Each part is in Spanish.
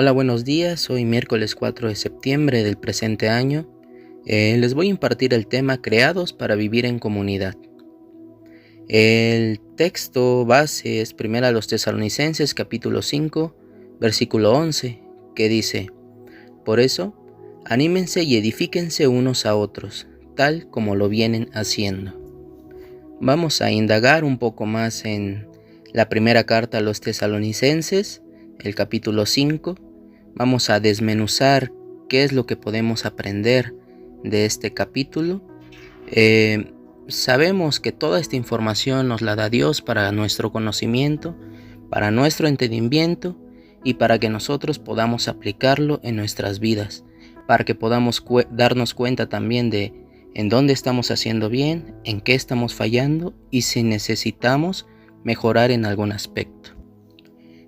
Hola, buenos días. Hoy miércoles 4 de septiembre del presente año. Les voy a impartir el tema Creados para vivir en comunidad. El texto base es 1 Tesalonicenses capítulo 5, versículo 11, que dice: Por eso, anímense y edifíquense unos a otros, tal como lo vienen haciendo. Vamos a indagar un poco más en la primera carta a los tesalonicenses, el capítulo 5. Vamos a desmenuzar qué es lo que podemos aprender de este capítulo. Sabemos que toda esta información nos la da Dios para nuestro conocimiento, para nuestro entendimiento y para que nosotros podamos aplicarlo en nuestras vidas, para que podamos darnos cuenta también de en dónde estamos haciendo bien, en qué estamos fallando y si necesitamos mejorar en algún aspecto.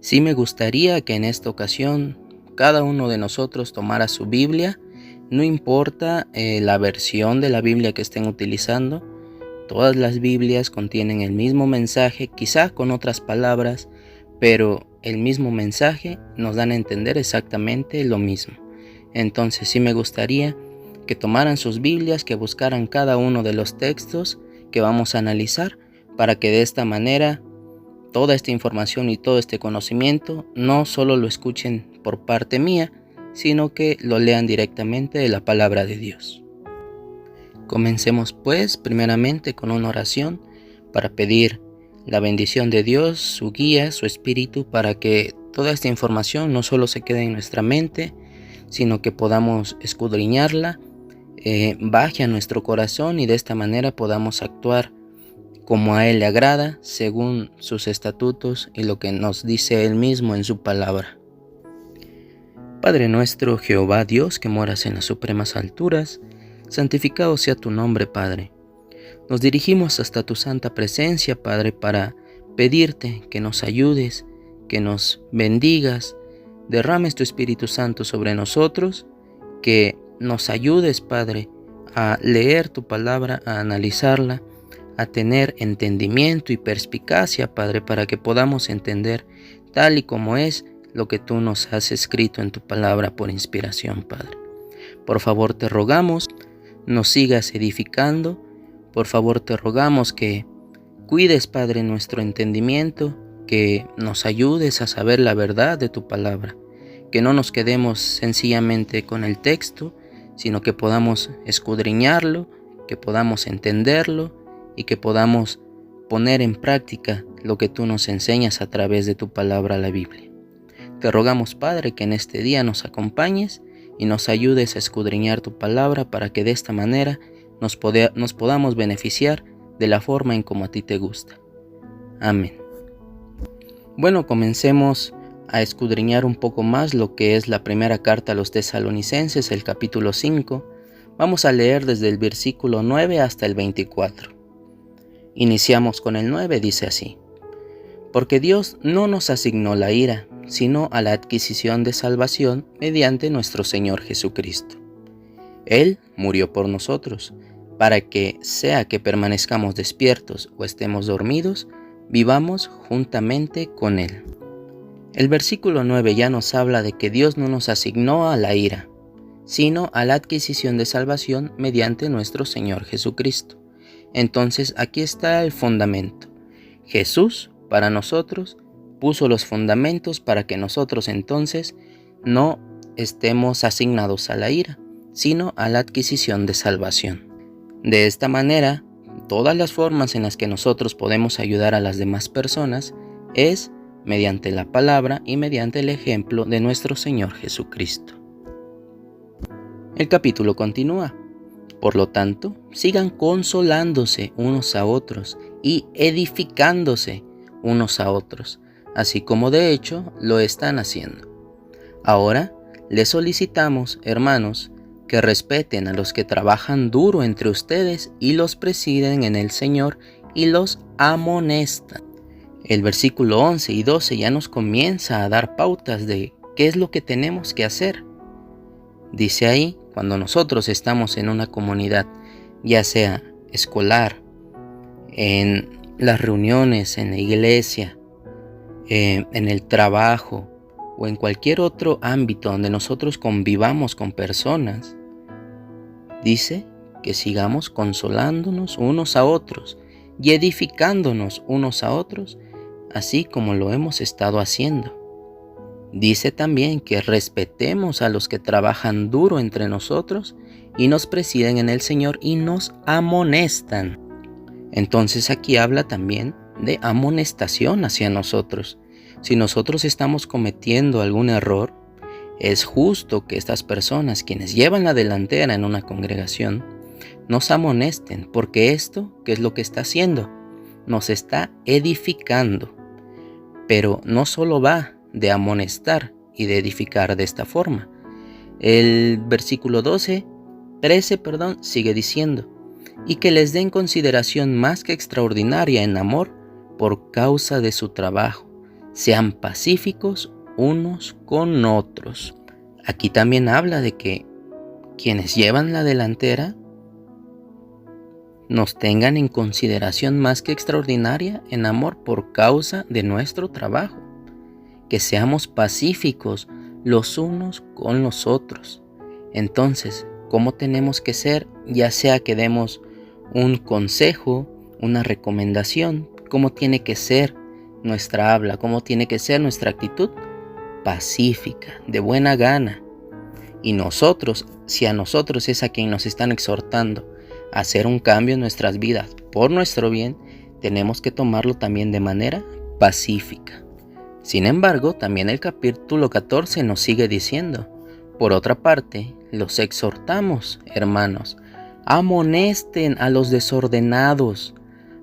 Sí me gustaría que en esta ocasión cada uno de nosotros tomara su Biblia, no importa la versión de la Biblia que estén utilizando. Todas las Biblias contienen el mismo mensaje, quizá con otras palabras, pero el mismo mensaje nos dan a entender exactamente lo mismo. Entonces sí me gustaría que tomaran sus Biblias, que buscaran cada uno de los textos que vamos a analizar, para que de esta manera toda esta información y todo este conocimiento no solo lo escuchen por parte mía, sino que lo lean directamente de la palabra de Dios. Comencemos pues primeramente con una oración para pedir la bendición de Dios, su guía, su espíritu, para que toda esta información no solo se quede en nuestra mente, sino que podamos escudriñarla, baje a nuestro corazón y de esta manera podamos actuar como a Él le agrada, según sus estatutos y lo que nos dice Él mismo en su palabra. Padre nuestro, Jehová Dios, que moras en las supremas alturas, santificado sea tu nombre, Padre. Nos dirigimos hasta tu santa presencia, Padre, para pedirte que nos ayudes, que nos bendigas, derrames tu Espíritu Santo sobre nosotros, que nos ayudes, Padre, a leer tu palabra, a analizarla, a tener entendimiento y perspicacia, Padre, para que podamos entender tal y como es lo que tú nos has escrito en tu palabra por inspiración, Padre. Por favor te rogamos, nos sigas edificando. Por favor te rogamos que cuides, Padre, nuestro entendimiento, que nos ayudes a saber la verdad de tu palabra, que no nos quedemos sencillamente con el texto, sino que podamos escudriñarlo, que podamos entenderlo y que podamos poner en práctica lo que tú nos enseñas a través de tu palabra, la Biblia. Te rogamos, Padre, que en este día nos acompañes y nos ayudes a escudriñar tu palabra para que de esta manera nos podamos beneficiar de la forma en como a ti te gusta. Amén. Bueno, comencemos a escudriñar un poco más lo que es la primera carta a los tesalonicenses, el capítulo 5. Vamos a leer desde el versículo 9 hasta el 24. Iniciamos con el 9, dice así: Porque Dios no nos asignó la ira, sino a la adquisición de salvación mediante nuestro Señor Jesucristo. Él murió por nosotros, para que, sea que permanezcamos despiertos o estemos dormidos, vivamos juntamente con Él. El versículo 9 ya nos habla de que Dios no nos asignó a la ira, sino a la adquisición de salvación mediante nuestro Señor Jesucristo. Entonces aquí está el fundamento. Jesús, para nosotros, puso los fundamentos para que nosotros entonces no estemos asignados a la ira, sino a la adquisición de salvación. De esta manera, todas las formas en las que nosotros podemos ayudar a las demás personas es mediante la palabra y mediante el ejemplo de nuestro Señor Jesucristo. El capítulo continúa. Por lo tanto, sigan consolándose unos a otros y edificándose unos a otros, así como de hecho lo están haciendo. Ahora, les solicitamos, hermanos, que respeten a los que trabajan duro entre ustedes y los presiden en el Señor y los amonestan. El versículo 11 y 12 ya nos comienza a dar pautas de qué es lo que tenemos que hacer. Dice ahí, cuando nosotros estamos en una comunidad, ya sea escolar, en las reuniones, en la iglesia, en el trabajo o en cualquier otro ámbito donde nosotros convivamos con personas, dice que sigamos consolándonos unos a otros y edificándonos unos a otros, así como lo hemos estado haciendo. Dice también que respetemos a los que trabajan duro entre nosotros y nos presiden en el Señor y nos amonestan. Entonces aquí habla también de amonestación hacia nosotros. Si nosotros estamos cometiendo algún error, es justo que estas personas, quienes llevan la delantera en una congregación, nos amonesten, porque esto, ¿qué es lo que está haciendo? Nos está edificando. Pero no solo va de amonestar y de edificar de esta forma. El versículo 13, sigue diciendo, y que les den consideración más que extraordinaria en amor por causa de su trabajo. Sean pacíficos unos con otros. Aquí también habla de que quienes llevan la delantera nos tengan en consideración más que extraordinaria en amor por causa de nuestro trabajo. Que seamos pacíficos los unos con los otros. Entonces, ¿cómo tenemos que ser? Ya sea que demos un consejo, una recomendación, ¿cómo tiene que ser nuestra habla? ¿Cómo tiene que ser nuestra actitud? Pacífica, de buena gana. Y nosotros, si a nosotros es a quien nos están exhortando a hacer un cambio en nuestras vidas por nuestro bien, tenemos que tomarlo también de manera pacífica. Sin embargo, también el capítulo 14 nos sigue diciendo, por otra parte, los exhortamos, hermanos, amonesten a los desordenados,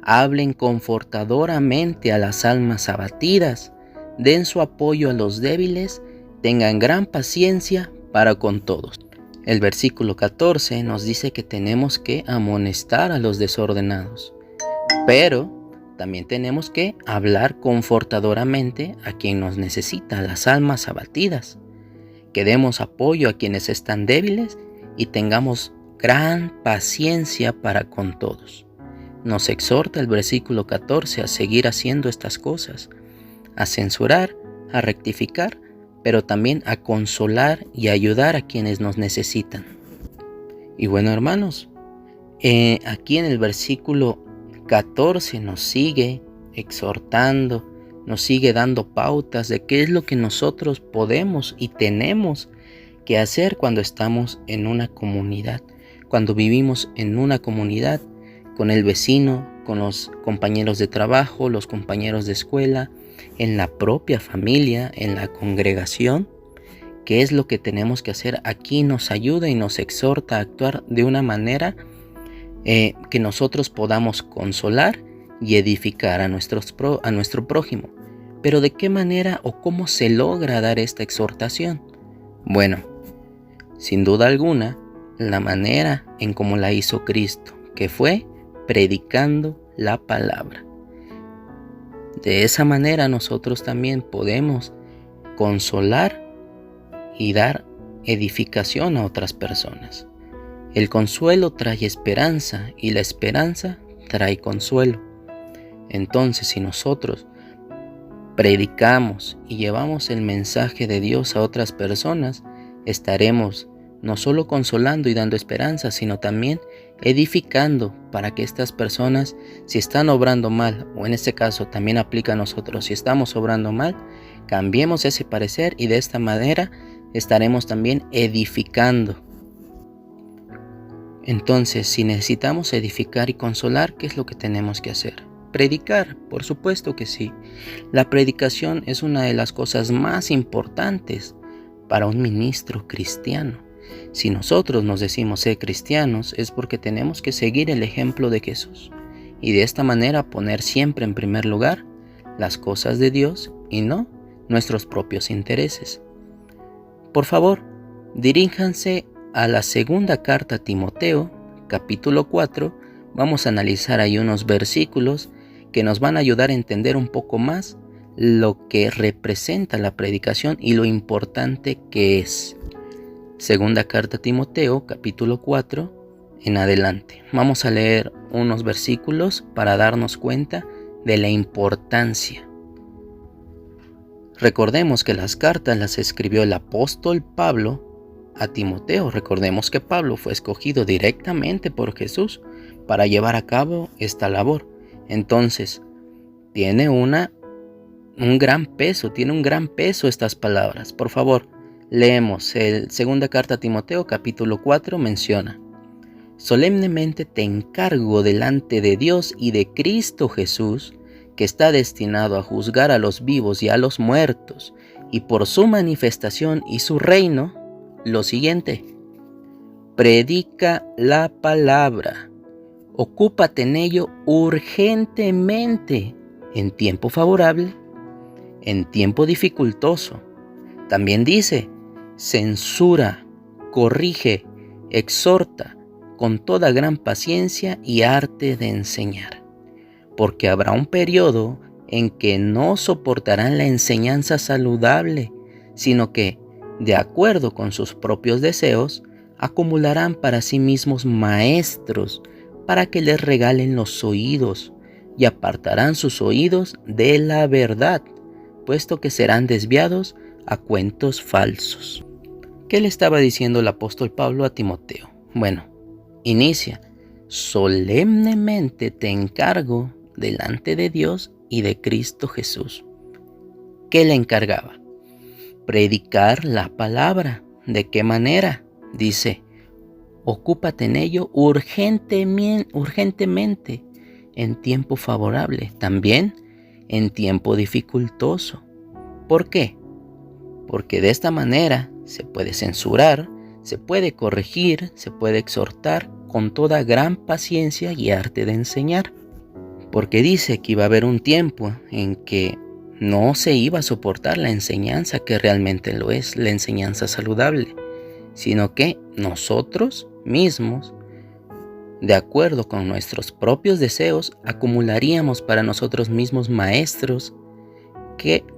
hablen confortadoramente a las almas abatidas, den su apoyo a los débiles, tengan gran paciencia para con todos. El versículo 14 nos dice que tenemos que amonestar a los desordenados, pero también tenemos que hablar confortadoramente a quien nos necesita, a las almas abatidas, que demos apoyo a quienes están débiles y tengamos gran paciencia para con todos. Nos exhorta el versículo 14 a seguir haciendo estas cosas, a censurar, a rectificar, pero también a consolar y ayudar a quienes nos necesitan. Y bueno, hermanos, aquí en el versículo 14 nos sigue exhortando, nos sigue dando pautas de qué es lo que nosotros podemos y tenemos que hacer cuando estamos en una comunidad, cuando vivimos en una comunidad con el vecino, con los compañeros de trabajo, los compañeros de escuela, en la propia familia, en la congregación. ¿Qué es lo que tenemos que hacer? Aquí nos ayuda y nos exhorta a actuar de una manera que nosotros podamos consolar y edificar a nuestro prójimo. Pero ¿de qué manera o cómo se logra dar esta exhortación? Bueno, sin duda alguna, la manera en cómo la hizo Cristo, que fue predicando la palabra. De esa manera nosotros también podemos consolar y dar edificación a otras personas. El consuelo trae esperanza y la esperanza trae consuelo. Entonces, si nosotros predicamos y llevamos el mensaje de Dios a otras personas, estaremos no solo consolando y dando esperanza, sino también edificando para que estas personas, si están obrando mal, o en este caso también aplica a nosotros, si estamos obrando mal, cambiemos ese parecer y de esta manera estaremos también edificando. Entonces, si necesitamos edificar y consolar, ¿qué es lo que tenemos que hacer? Predicar, por supuesto que sí. La predicación es una de las cosas más importantes para un ministro cristiano. Si nosotros nos decimos ser cristianos, es porque tenemos que seguir el ejemplo de Jesús y de esta manera poner siempre en primer lugar las cosas de Dios y no nuestros propios intereses. Por favor, diríjanse a la segunda carta a Timoteo, capítulo 4. Vamos a analizar ahí unos versículos que nos van a ayudar a entender un poco más lo que representa la predicación y lo importante que es. Segunda carta a Timoteo, capítulo 4, en adelante. Vamos a leer unos versículos para darnos cuenta de la importancia. Recordemos que las cartas las escribió el apóstol Pablo a Timoteo. Recordemos que Pablo fue escogido directamente por Jesús para llevar a cabo esta labor. Entonces, tiene un gran peso estas palabras. Por favor, leemos. Segunda carta a Timoteo, capítulo 4, menciona: solemnemente te encargo delante de Dios y de Cristo Jesús, que está destinado a juzgar a los vivos y a los muertos, y por su manifestación y su reino, lo siguiente: predica la palabra, ocúpate en ello urgentemente, en tiempo favorable, en tiempo dificultoso. También dice: censura, corrige, exhorta, con toda gran paciencia y arte de enseñar. Porque habrá un periodo en que no soportarán la enseñanza saludable, sino que, de acuerdo con sus propios deseos, acumularán para sí mismos maestros para que les regalen los oídos, y apartarán sus oídos de la verdad, puesto que serán desviados a cuentos falsos. ¿Qué le estaba diciendo el apóstol Pablo a Timoteo? Bueno, inicia: solemnemente te encargo delante de Dios y de Cristo Jesús. ¿Qué le encargaba? Predicar la palabra. ¿De qué manera? Dice: ocúpate en ello urgentemente, en tiempo favorable, también en tiempo dificultoso. ¿Por qué? Porque de esta manera se puede censurar, se puede corregir, se puede exhortar con toda gran paciencia y arte de enseñar. Porque dice que iba a haber un tiempo en que no se iba a soportar la enseñanza que realmente lo es, la enseñanza saludable, sino que nosotros mismos, de acuerdo con nuestros propios deseos, acumularíamos para nosotros mismos maestros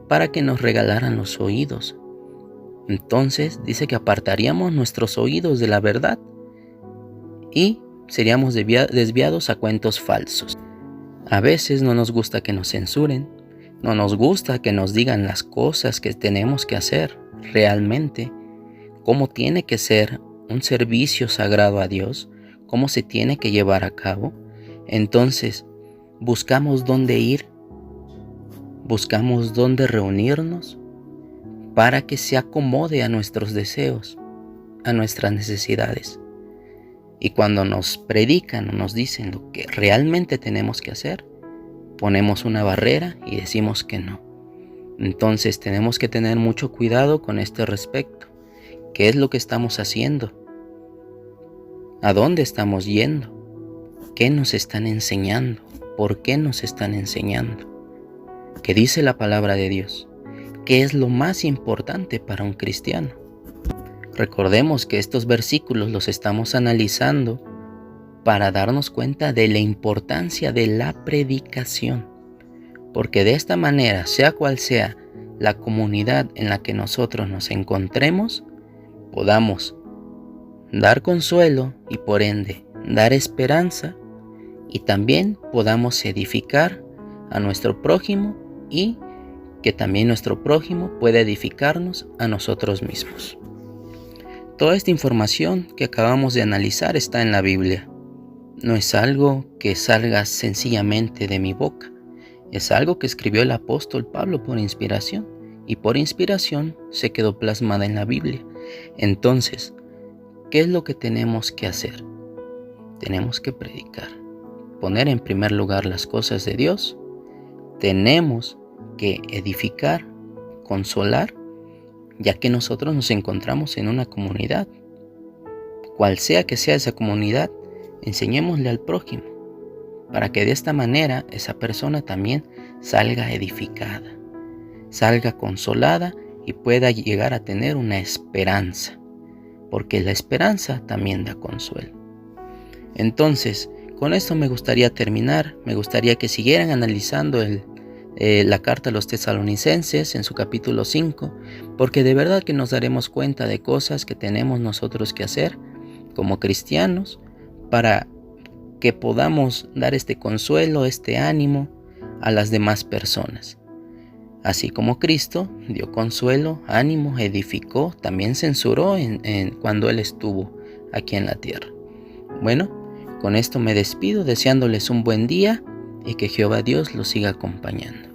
para que nos regalaran los oídos. Entonces dice que apartaríamos nuestros oídos de la verdad y seríamos desviados a cuentos falsos. A veces no nos gusta que nos censuren, no nos gusta que nos digan las cosas que tenemos que hacer realmente, cómo tiene que ser un servicio sagrado a Dios, cómo se tiene que llevar a cabo. Entonces, buscamos dónde ir, buscamos dónde reunirnos para que se acomode a nuestros deseos, a nuestras necesidades. Y cuando nos predican o nos dicen lo que realmente tenemos que hacer, ponemos una barrera y decimos que no. Entonces tenemos que tener mucho cuidado con este respecto. ¿Qué es lo que estamos haciendo? ¿A dónde estamos yendo? ¿Qué nos están enseñando? ¿Por qué nos están enseñando? ¿Qué dice la palabra de Dios? ¿Qué es lo más importante para un cristiano? Recordemos que estos versículos los estamos analizando para darnos cuenta de la importancia de la predicación, porque de esta manera, sea cual sea la comunidad en la que nosotros nos encontremos, podamos dar consuelo y por ende dar esperanza, y también podamos edificar a nuestro prójimo y que también nuestro prójimo pueda edificarnos a nosotros mismos. Toda esta información que acabamos de analizar está en la Biblia. No es algo que salga sencillamente de mi boca. Es algo que escribió el apóstol Pablo por inspiración, y por inspiración se quedó plasmada en la Biblia. Entonces, ¿qué es lo que tenemos que hacer? Tenemos que predicar, poner en primer lugar las cosas de Dios. Tenemos que edificar, consolar, ya que nosotros nos encontramos en una comunidad. Cual sea que sea esa comunidad, enseñémosle al prójimo, para que de esta manera esa persona también salga edificada, salga consolada y pueda llegar a tener una esperanza, porque la esperanza también da consuelo. Entonces, con esto me gustaría terminar. Me gustaría que siguieran analizando la carta a los tesalonicenses en su capítulo 5, porque de verdad que nos daremos cuenta de cosas que tenemos nosotros que hacer como cristianos para que podamos dar este consuelo, este ánimo a las demás personas. Así como Cristo dio consuelo, ánimo, edificó, también censuró cuando Él estuvo aquí en la tierra. Bueno, con esto me despido deseándoles un buen día y que Jehová Dios los siga acompañando.